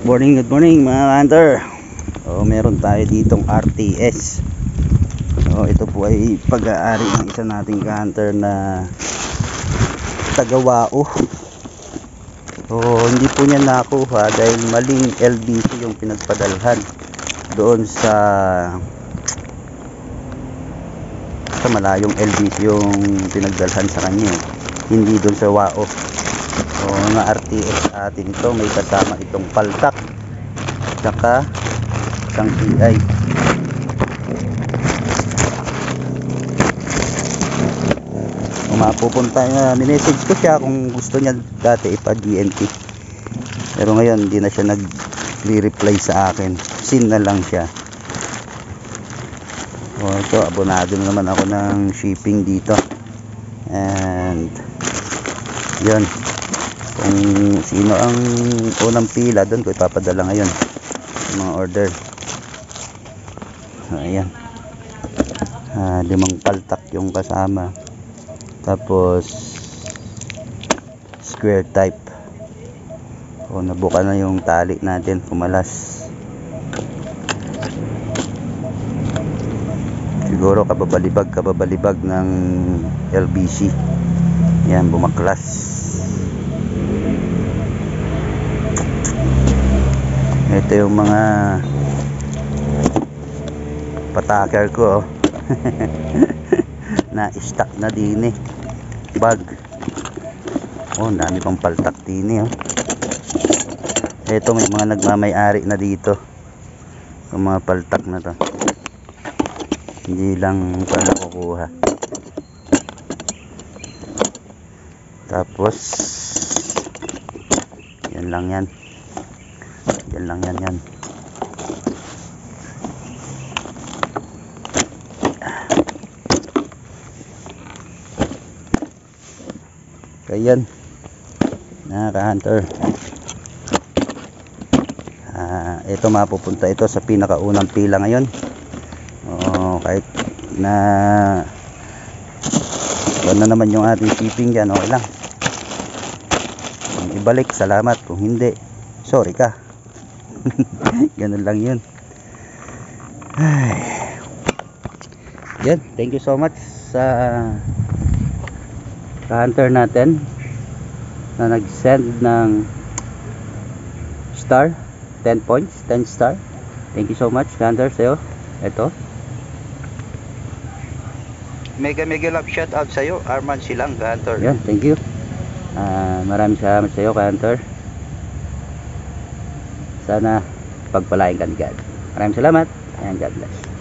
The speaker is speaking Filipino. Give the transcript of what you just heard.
Good morning mga hunter. Meron tayo ditong RTS. Ito po ay pag-aari ng isa nating hunter na taga-Wao. Hindi po niya nakuha dahil maling LBC yung pinagpadalhan doon sa malayong LBC yung pinagdalhan sa kanya, hindi doon sa Wao. Mga RTS atin ito, may kasama itong paltak tsaka isang CI. Mapupunta na, minessage ko siya kung gusto niya dati ipa-GNT, pero ngayon hindi na siya nag-reply sa akin, sin na lang siya. Ito, abonado na naman ako ng shipping dito, and yun, kung sino ang unang pila doon ko ipapadala ngayon yung mga order. Ayan, 5 paltak yung kasama, tapos square type. Nabuka na yung tali natin, pumalas. Siguro kababalibag ng LBC. Yan, bumaklas. Ito yung mga pataker ko na stock na din bag. Dami pang paltak din Ito, may mga nagmamay-ari na dito yung mga paltak na to, hindi lang pala kukuha. Tapos yan lang yan. Kaya yan, nakaka-hunter. Ito, mapupunta ito sa pinakaunang pila ngayon. Kahit na wala naman yung ating shipping dyan, okay lang. Kung ibalik, salamat. Kung hindi, sorry ka. Ganun lang yun. Yan, thank you so much sa hunter natin na nag-send ng star, 10 points, 10 star. Thank you so much hunter sa'yo. Ito, mega love shout out sa'yo, Arman Silang hunter. Yan, thank you. Maraming salamat sa'yo hunter. Sana pagpalain ka ni God. Maraming salamat and God bless.